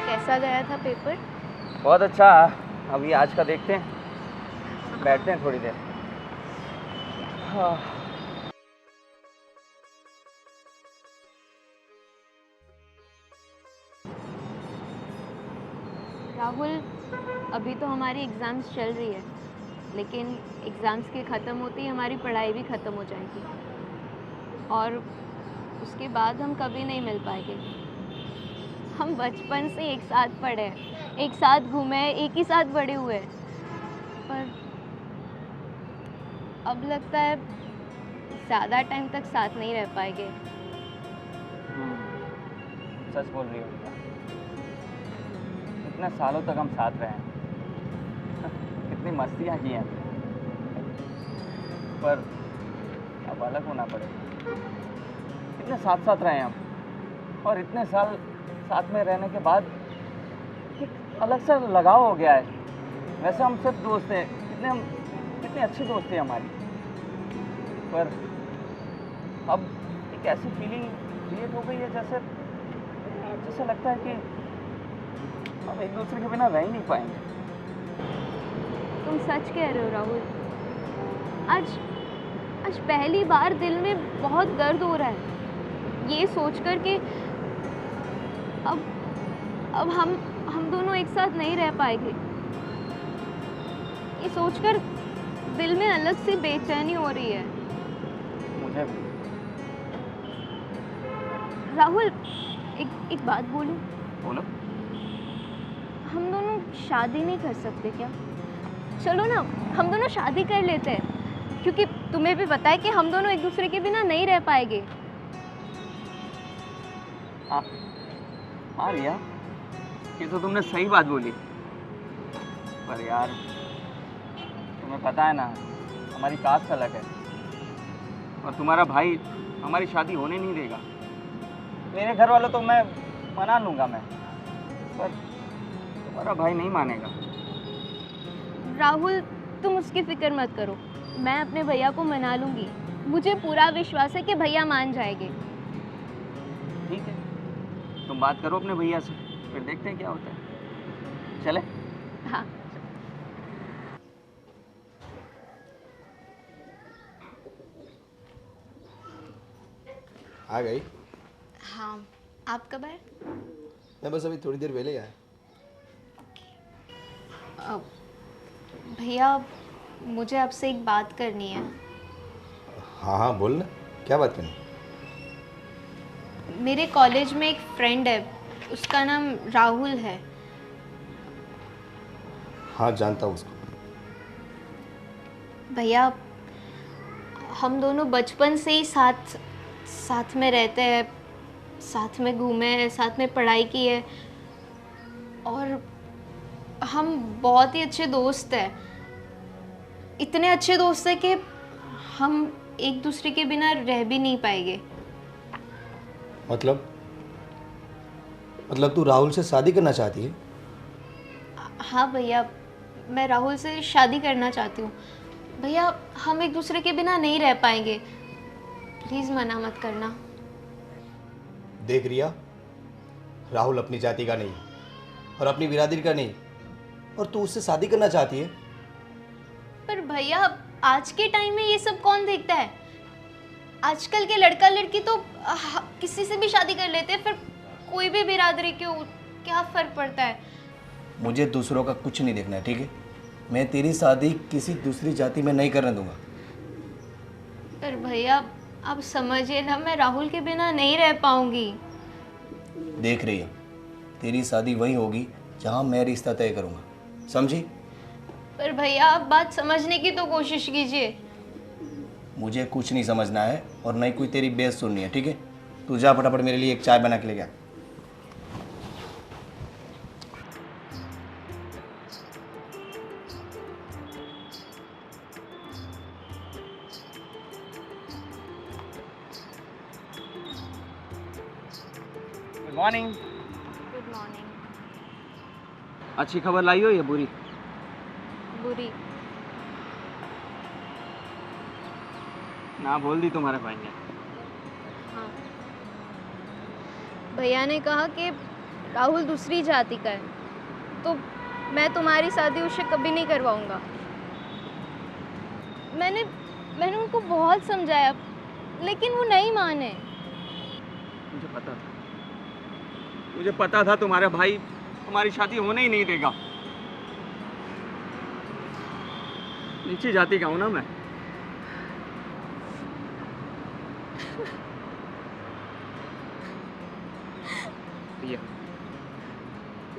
कैसा गया था पेपर? बहुत अच्छा। अभी आज का देखते हैं, बैठते हैं थोड़ी देर। हाँ। राहुल, अभी तो हमारी एग्ज़ाम्स चल रही है, लेकिन एग्ज़ाम्स के ख़त्म होते ही हमारी पढ़ाई भी ख़त्म हो जाएगी और उसके बाद हम कभी नहीं मिल पाएंगे। हम बचपन से एक साथ पढ़े हैं, एक साथ घूमे, एक ही साथ बड़े हुए, पर अब लगता है ज़्यादा टाइम तक साथ नहीं रह पाएंगे। सच बोल रही हो बेटा, इतने सालों तक हम साथ रहे हैं, कितनी मस्तियाँ की हैं, पर अब अलग होना पड़ेगा। इतने साथ साथ रहे हम, और इतने साल साथ में रहने के बाद एक अलग सा लगाव हो गया है। वैसे हम सिर्फ दोस्त हैं, कितनी अच्छी दोस्ती है हमारी, पर अब एक ऐसी फीलिंग क्रिएट हो गई है जैसे जैसे लगता है कि हम एक दूसरे के बिना रह ही नहीं पाएंगे। तुम सच कह रहे हो राहुल। आज आज पहली बार दिल में बहुत दर्द हो रहा है, ये सोचकर कि अब हम दोनों एक साथ नहीं रह पाएंगे। ये सोचकर दिल में अलग सी बेचैनी हो रही है। मुझे भी। राहुल, एक बात बोलूं? बोलो। हम दोनों शादी नहीं कर सकते क्या? चलो ना, हम दोनों शादी कर लेते हैं, क्योंकि तुम्हें भी पता है कि हम दोनों एक दूसरे के बिना नहीं रह पाएंगे। हाँ रिया, ये तो तुमने सही बात बोली, पर यार तुम्हें पता है ना, हमारी कास्ट अलग है और तुम्हारा भाई हमारी शादी होने नहीं देगा। मेरे घर वालों तो मैं मना लूँगा मैं, पर तुम्हारा भाई नहीं मानेगा। राहुल, तुम उसकी फिक्र मत करो, मैं अपने भैया को मना लूँगी। मुझे पूरा विश्वास है कि भैया मान जाएंगे। ठीक है, तुम बात करो अपने भैया से, फिर देखते हैं क्या होता है। चले? हाँ। आ गई? हाँ, आप कब आए? मैं बस अभी थोड़ी देर पहले ही आया। भैया, मुझे आपसे एक बात करनी है। हाँ हाँ बोल ना, क्या बात करनी? मेरे कॉलेज में एक फ्रेंड है, उसका नाम राहुल है। हाँ जानता हूँ उसको। भैया, हम दोनों बचपन से ही साथ में रहते हैं, साथ में घूमे हैं, साथ में पढ़ाई की है और हम बहुत ही अच्छे दोस्त हैं। इतने अच्छे दोस्त हैं कि हम एक दूसरे के बिना रह भी नहीं पाएंगे। मतलब तू राहुल से शादी करना चाहती है? हाँ भैया, मैं राहुल से शादी करना चाहती हूँ। भैया, हम एक दूसरे के बिना नहीं रह पाएंगे, प्लीज़ मना मत करना। देख रिया, राहुल अपनी जाति का नहीं और अपनी बिरादरी का नहीं, और तू उससे शादी करना चाहती है? पर भैया, आज के टाइम में ये सब कौन देखता है? आजकल के लड़का लड़की तो किसी से भी शादी कर लेते हैं, फिर कोई भी बिरादरी क्यों, क्या फ़र्क पड़ता है? मुझे दूसरों का कुछ नहीं देखना है, ठीक है? मैं तेरी शादी किसी दूसरी जाति में नहीं करने दूंगा। पर भैया, आप समझिए ना, मैं राहुल के बिना नहीं रह पाऊंगी। देख रही है, तेरी शादी वही होगी जहाँ मैं रिश्ता तय करूँगा, समझी? पर भैया, आप बात समझने की तो कोशिश कीजिए। मुझे कुछ नहीं समझना है और नहीं कोई तेरी बेइज्जती सुननी है, ठीक है? तू जा फटाफट मेरे लिए एक चाय बना के ले गया। Good morning. Good morning. अच्छी खबर लाई हो या बुरी? बुरी। ना बोल दी तुम्हारे भाई ने। हाँ, भैया ने कहा कि राहुल दूसरी जाति का है, तो मैं तुम्हारी शादी उससे कभी नहीं करवाऊंगा। मैंने मैंने उनको बहुत समझाया, लेकिन वो नहीं माने। मुझे पता था तुम्हारा भाई हमारी शादी होने ही नहीं देगा। नीची जाति का हूं ना मैं।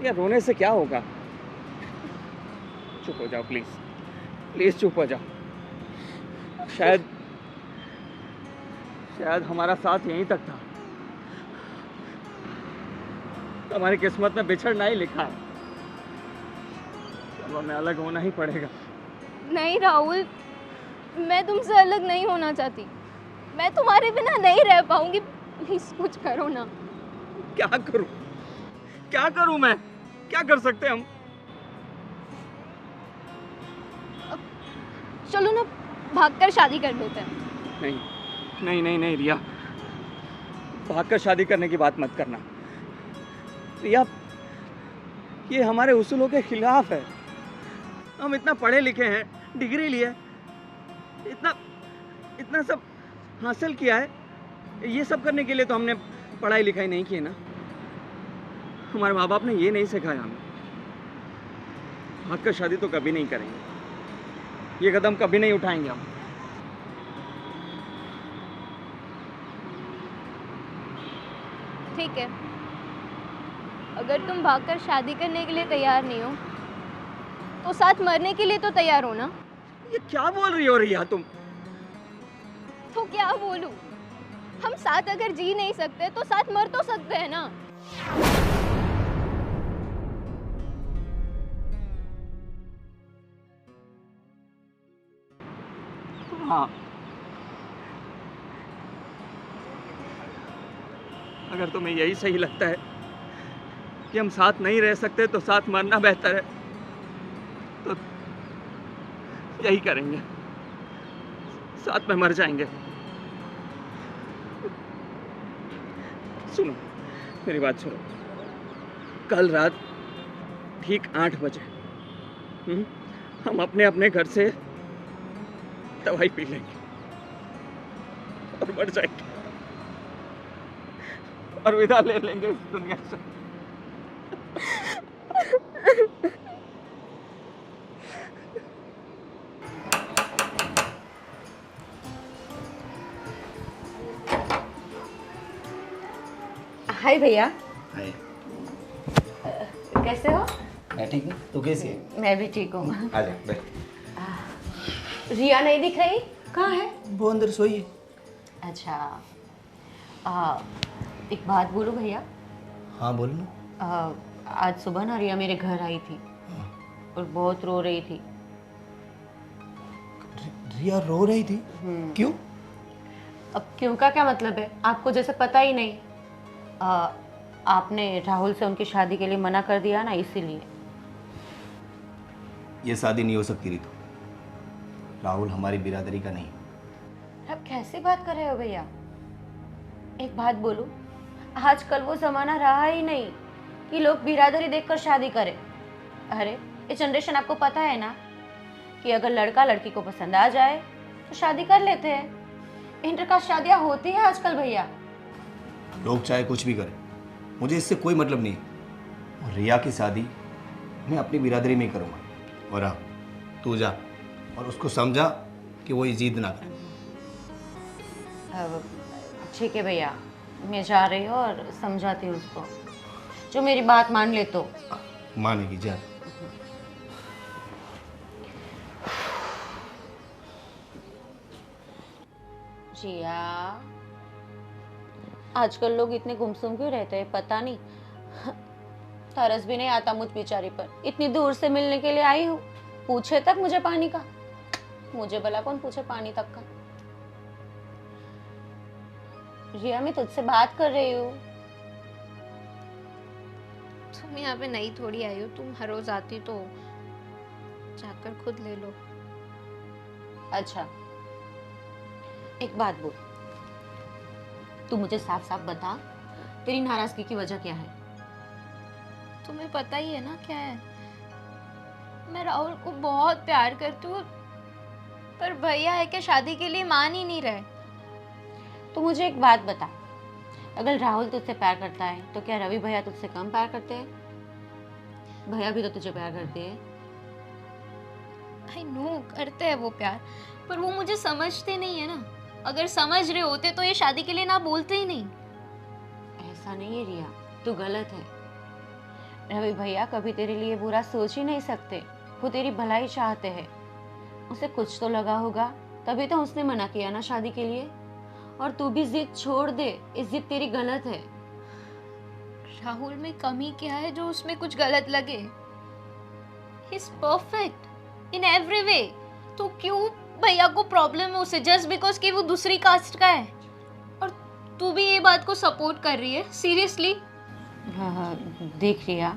ये रोने से क्या होगा? चुप हो जाओ प्लीज, प्लीज चुप हो जाओ। शायद हमारा साथ यहीं तक था। हमारी किस्मत में बिछड़ना ही लिखा है। अब हमें अलग होना ही पड़ेगा। नहीं राहुल, मैं तुमसे अलग नहीं होना चाहती। मैं तुम्हारे बिना नहीं रह पाऊंगी। प्लीज कुछ करो ना। क्या करूं? क्या करूं मैं? क्या कर सकते हम? चलो ना, भागकर शादी कर लेते हैं। नहीं नहीं नहीं नहीं रिया, भागकर शादी करने की बात मत करना। रिया, ये हमारे उसूलों के खिलाफ है। हम इतना पढ़े लिखे हैं, डिग्री ली है, इतना सब हासिल किया है। ये सब करने के लिए तो हमने पढ़ाई लिखाई नहीं की है ना। हमारे माँ बाप ने ये नहीं सिखाया हमें। भागकर शादी तो कभी नहीं करेंगे, ये कदम कभी नहीं उठाएंगे हम। ठीक है, अगर तुम भागकर शादी करने के लिए तैयार नहीं हो, तो साथ मरने के लिए तो तैयार हो ना? ये क्या बोल रही हो रिया तुम? तो क्या बोलूं? हम साथ अगर जी नहीं सकते तो साथ मर तो सकते हैं ना। हाँ, अगर तुम्हें यही सही लगता है कि हम साथ नहीं रह सकते तो साथ मरना बेहतर है, तो यही करेंगे, साथ में मर जाएंगे। सुनो, मेरी बात सुनो। कल रात ठीक 8 बजे हम अपने अपने घर से दवाई पी लेंगे और मर जाएंगे और विदा ले लेंगे इस दुनिया से। हाय भैया। हाय। कैसे हो? मैं ठीक हूँ, तू कैसी है? मैं भी ठीक हूँ। आ जा बैठ। रिया नहीं दिख रही, कहाँ है? वो अंदर सोई है। अच्छा, एक बात बोलूं भैया? हाँ बोल ना। आज सुबह ना रिया मेरे घर आई थी और बहुत रो रही थी। रिया रो रही थी? क्यों? अब क्यों का क्या मतलब है? आपको जैसे पता ही नहीं। आपने राहुल से उनकी शादी के लिए मना कर दिया ना, इसीलिए। ये शादी नहीं हो सकती रितु। राहुल हमारी बिरादरी का नहीं। आप कैसे बात कर रहे हो भैया? एक बात बोलूं, आजकल वो जमाना रहा ही नहीं कि लोग बिरादरी देखकर शादी करें। अरे ये जनरेशन आपको पता है ना कि अगर लड़का लड़की को पसंद आ जाए तो शादी कर लेते हैं। इंटरकास्ट शादियां होती है आजकल भैया। लोग चाहे कुछ भी करें, मुझे इससे कोई मतलब नहीं। और रिया की शादी मैं अपनी बिरादरी में ही करूँगा। और हाँ, तू जा और उसको समझा कि वो ये जिद ना करे। ठीक है भैया, मैं जा रही हूँ और समझाती हूँ उसको, जो मेरी बात मान ले तो। मानेगी, जा। जिया, आजकल लोग इतने गुमसुम क्यों रहते हैं पता नहीं। तरस भी नहीं आता मुझ बेचारी पर। इतनी दूर से मिलने के लिए आई हूँ, पूछे तक मुझे पानी का। मुझे भला कौन पूछे पानी तक का। रिया, मैं तुझसे बात कर रही हूँ। तुम यहाँ पे नई थोड़ी आई हो, तुम हर रोज आती तो जाकर खुद ले लो। अच्छा, एक बात बोल, तू मुझे साफ साफ बता, तेरी नाराजगी की वजह क्या है? तुम्हें पता ही है ना क्या है, मैं राहुल को बहुत प्यार करती हूँ, पर भैया है कि शादी के लिए मान ही नहीं रहे। तो मुझे एक बात बता, अगर राहुल तुझसे प्यार करता है तो क्या रवि भैया तुझसे कम प्यार करते हैं? भैया भी तो तुझे प्यार करते हैं। आई नो करते हैं वो प्यार, पर वो मुझे समझते नहीं है ना। अगर समझ रहे होते तो ये शादी के लिए ना बोलते ही नहीं। ऐसा नहीं है रिया, तू गलत है। रवि भैया कभी तेरे लिए बुरा सोच ही नहीं सकते, वो तेरी भलाई चाहते हैं। उसे कुछ तो लगा होगा, तभी तो उसने मना किया ना शादी के लिए। और तू भी जिद छोड़ दे, ये जिद तेरी गलत है। राहुल में कमी क्या है जो उसमें कुछ गलत लगे? He is perfect in every way. तो क्यों भैया को प्रॉब्लम है उसे जस्ट बिकॉज कि वो दूसरी कास्ट का है? और तू भी ये बात को सपोर्ट कर रही है सीरियसली? हाँ, देख रिया,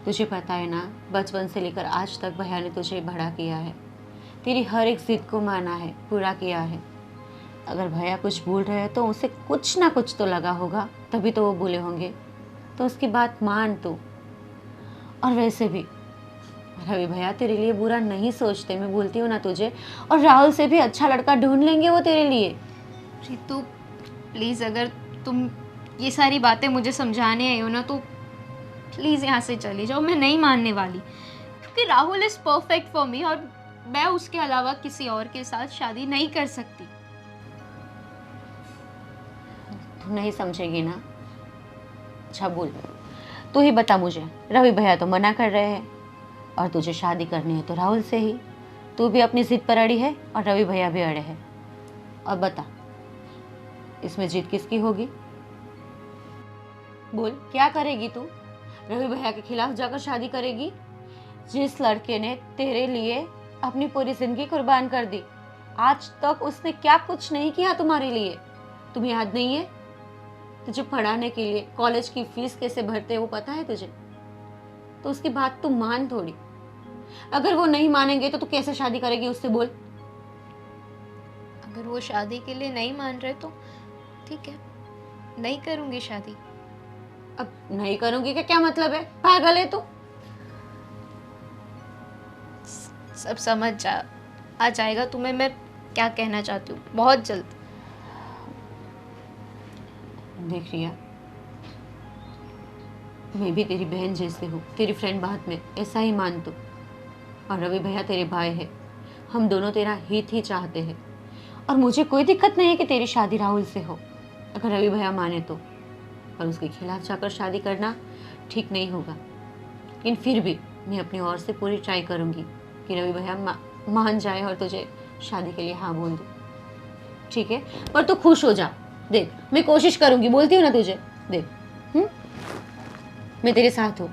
तुझे पता है ना, बचपन से लेकर आज तक भैया ने तुझे बड़ा किया है, तेरी हर एक जिद को माना है, पूरा किया है। अगर भैया कुछ बोल रहे हैं तो उसे कुछ ना कुछ तो लगा होगा, तभी तो वो बोले होंगे। तो उसकी बात मान तू। और वैसे भी रवि भैया तेरे लिए बुरा नहीं सोचते, मैं बोलती हूँ ना तुझे। और राहुल से भी अच्छा लड़का ढूंढ लेंगे वो तेरे लिए। रितु प्लीज़, अगर तुम ये सारी बातें मुझे समझाने आई हो ना तो प्लीज़ यहाँ से चली जाओ। मैं नहीं मानने वाली, क्योंकि Rahul is perfect for me और मैं उसके अलावा किसी और के साथ शादी नहीं कर सकती। तू नहीं समझेगी ना? अच्छा बोल, तू ही बता मुझे। रवि भैया तो मना कर रहे हैं और तुझे शादी करनी है तो राहुल से ही। तू भी अपनी जिद पर अड़ी है और रवि भैया भी अड़े हैं। अब बता, इसमें जिद किसकी होगी? बोल, क्या करेगी तू? रवि भैया के खिलाफ जाकर शादी करेगी, जिस लड़के ने तेरे लिए अपनी पूरी जिंदगी कुर्बान कर दी? आज तक उसने क्या कुछ नहीं किया तुम्हारे लिए, तुम्हें याद नहीं है? तुझे पढ़ाने के लिए कॉलेज की फीस कैसे भरते वो पता है तुझे? तो उसकी बात तू मान थोड़ी। अगर वो नहीं मानेंगे तो तू कैसे शादी करेगी उससे, बोल? अगर वो शादी के लिए नहीं मान रहे तो ठीक है, नहीं करूँगी शादी। अब नहीं करूंगी का क्या मतलब है? पागल है तू? सब समझ आ जाएगा तुम्हें मैं क्या कहना चाहती हूँ बहुत जल्द। देख रिया, मैं भी तेरी बहन जैसे हूँ, तेरी फ्रेंड बात में, ऐसा ही मान तू। और रवि भैया तेरे भाई है, हम दोनों तेरा हित ही चाहते हैं। और मुझे कोई दिक्कत नहीं है कि तेरी शादी राहुल से हो, अगर रवि भैया माने तो। पर उसके खिलाफ जाकर शादी करना ठीक नहीं होगा। लेकिन फिर भी मैं अपनी ओर से पूरी ट्राई करूँगी कि रवि भैया मान जाए और तुझे शादी के लिए हाँ बोल दे, ठीक है? पर तू खुश हो जा। देख, मैं कोशिश करूँगी, बोलती हूँ ना तुझे। देख, मैं तेरे साथ हूँ,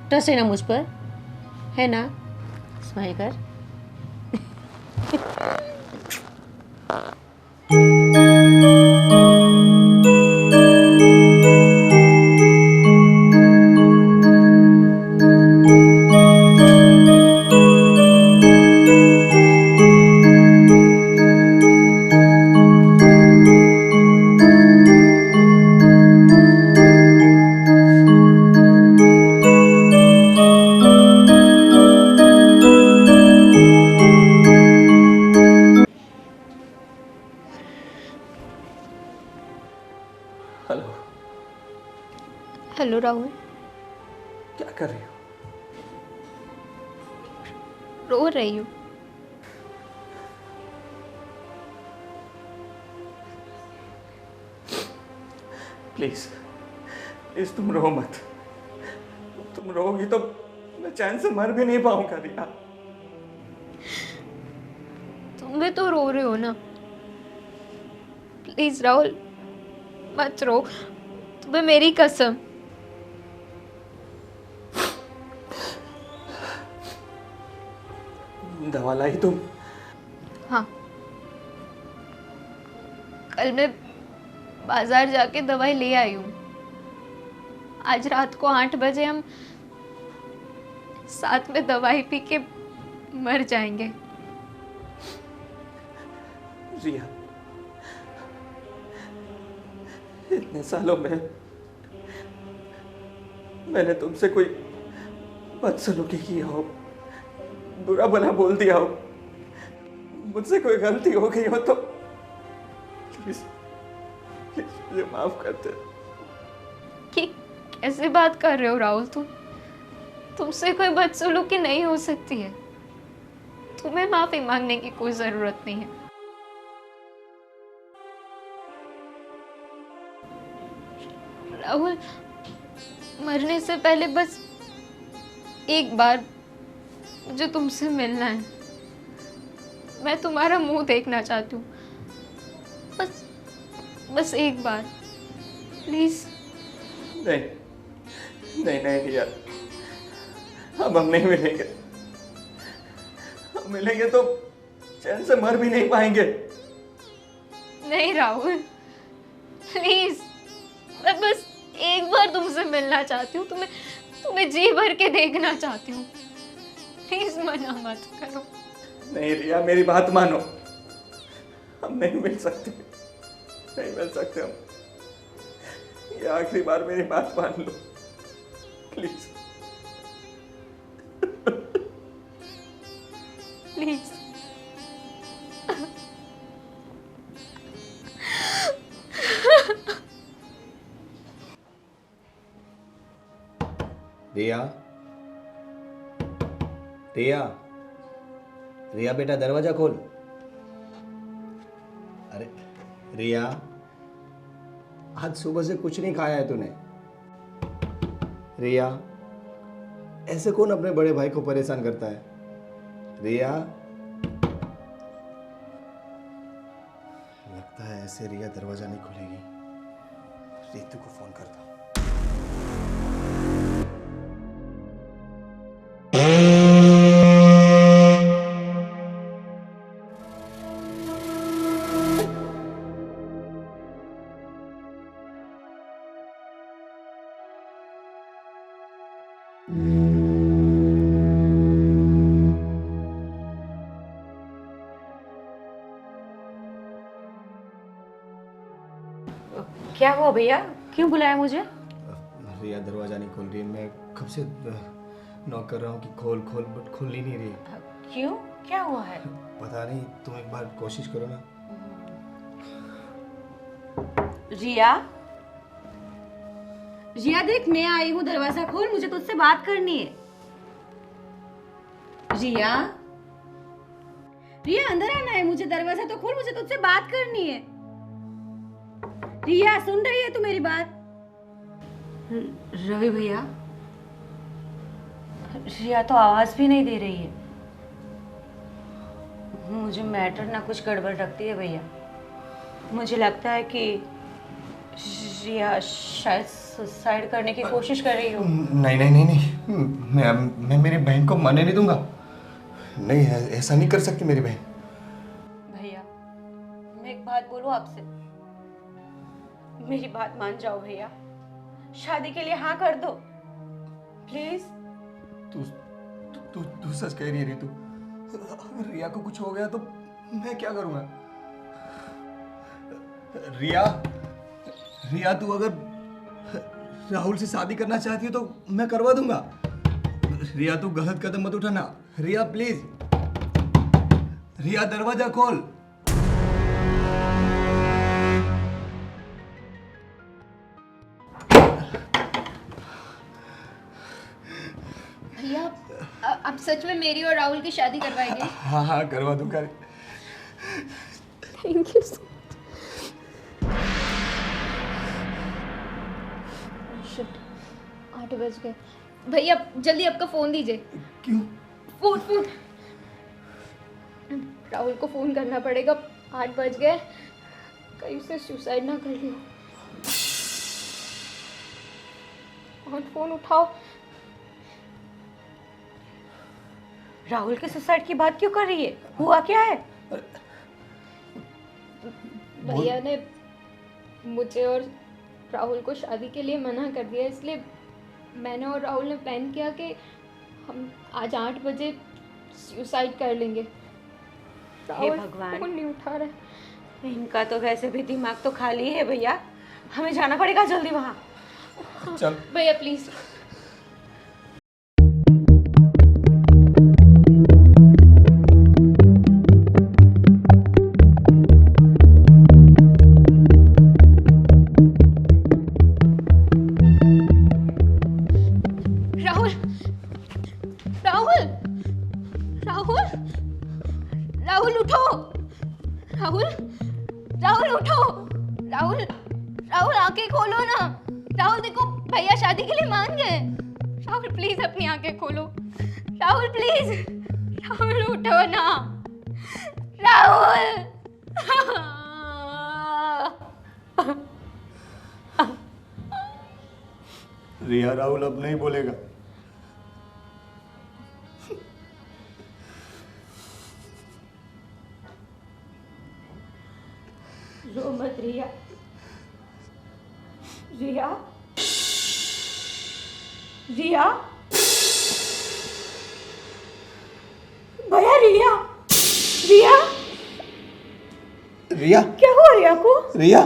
ट्रस्ट है ना मुझ पर, है ना? स्माइल कर। हेलो। हेलो राहुल, क्या कर रही हो? रो रही हूँ। प्लीज प्लीज तुम रो मत। तुम रोगी तो मैं चैन से मर भी नहीं पाऊंगा रिया। तुम भी तो रो रहे हो ना। प्लीज राहुल मत रो, तुम्हें मेरी कसम। दवा लाई तुम? हाँ, कल मैं बाजार जाके दवाई ले आई हूँ। आज रात को 8 बजे हम साथ में दवाई पी के मर जाएंगे। रिया, इतने सालों में मैंने तुमसे कोई बदसलूकी की हो, बुरा भला बोल दिया हो, मुझसे कोई गलती हो गई हो तो प्लीज प्लीज मुझे माफ कर दे। कि कैसे बात कर रहे हो राहुल? तुमसे कोई बदसलूकी नहीं हो सकती है। तुम्हें माफी मांगने की कोई जरूरत नहीं है। राहुल, मरने से पहले बस एक बार मुझे तुमसे मिलना है। मैं तुम्हारा मुंह देखना चाहती हूँ, बस बस एक बार, प्लीज। नहीं नहीं नहीं रिया, अब हम नहीं मिलेंगे। हम मिलेंगे तो चैन से मर भी नहीं पाएंगे। नहीं राहुल, प्लीज, मैं बस एक बार तुमसे मिलना चाहती हूँ। तुम्हें जी भर के देखना चाहती हूँ। प्लीज मना मत करो। नहीं रिया, मेरी बात मानो, हम नहीं मिल सकते, नहीं मिल सकते हम। ये आखिरी बार मेरी बात मान लो प्लीज। प्लीज। रिया, रिया, रिया बेटा दरवाजा खोल। अरे रिया, आज सुबह से कुछ नहीं खाया है तूने। रिया, ऐसे कौन अपने बड़े भाई को परेशान करता है? रिया, लगता है ऐसे रिया दरवाजा नहीं खोलेगी। रितु को फोन करता। क्या हुआ भैया, क्यों बुलाया मुझे? रिया दरवाजा नहीं खोल रही है। मैं कब से नॉक कर रहा हूँ कि खोल खोल, बट खुल ही नहीं रही। क्यों, क्या हुआ है? पता नहीं, तुम एक बार कोशिश करो ना। रिया, रिया देख, मैं आई हूँ, दरवाजा खोल, मुझे तुझसे बात करनी है। रिया, रिया अंदर आना है मुझे, दरवाजा तो खोल, मुझे तुझसे बात करनी है। रिया सुन रही है तू मेरी बात? रवि भैया, रिया तो आवाज भी नहीं दे रही है। मुझे मैटर ना कुछ गड़बड़ लगती है भैया। मुझे लगता है कि रिया शायद सुसाइड करने की कोशिश कर रही हो। नहीं नहीं नहीं नहीं, मैं मेरी बहन को मरने नहीं दूंगा। नहीं, ऐसा नहीं कर सकती मेरी बहन। भैया, मैं एक बात बोलूं आपसे, मेरी बात मान जाओ भैया, शादी के लिए हाँ कर दो प्लीज। तू तू तू सच कह रही है रितु? अगर रिया को कुछ हो गया तो मैं क्या करूंगा? रिया, रिया तू अगर राहुल से शादी करना चाहती है तो मैं करवा दूंगा। रिया तू गलत कदम मत उठाना। रिया प्लीज, रिया दरवाजा खोल। भैया, आप सच में मेरी और राहुल की शादी करवाएंगे? हाँ हाँ करवा दूंगा। Thank you so much. 8 बज गए। भैया जल्दी आपका फोन दीजिए। क्यों? फोन राहुल को फोन करना पड़ेगा। 8 बज गए, कहीं से सुसाइड ना कर लियो। फोन उठाओ। राहुल के सुसाइड की बात क्यों कर रही है? हुआ क्या है? भैया ने मुझे और राहुल को शादी के लिए मना कर दिया, इसलिए मैंने और राहुल ने प्लान किया कि हम आज 8 बजे सुसाइड कर लेंगे। हे भगवान, फोन नहीं उठा रहा। इनका तो वैसे भी दिमाग तो खाली है भैया, हमें जाना पड़ेगा जल्दी वहाँ। चल भैया प्लीज आंखें खोलो ना। राहुल देखो भैया शादी के लिए मान गए। राहुल प्लीज अपनी आंखें खोलो। राहुल प्लीज, राहुल उठो ना। राहुल रिया, राहुल अब नहीं बोलेगा। रो मत रिया। रिया, रिया, भैया रिया, रिया, रिया, क्या हुआ रिया को? रिया,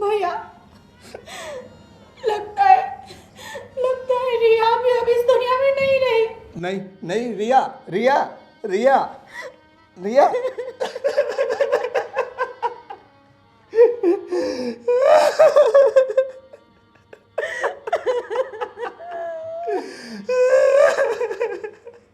भैया, लगता है रिया भी अब इस दुनिया में नहीं रही। नहीं नहीं, रिया, रिया, रिया, रिया।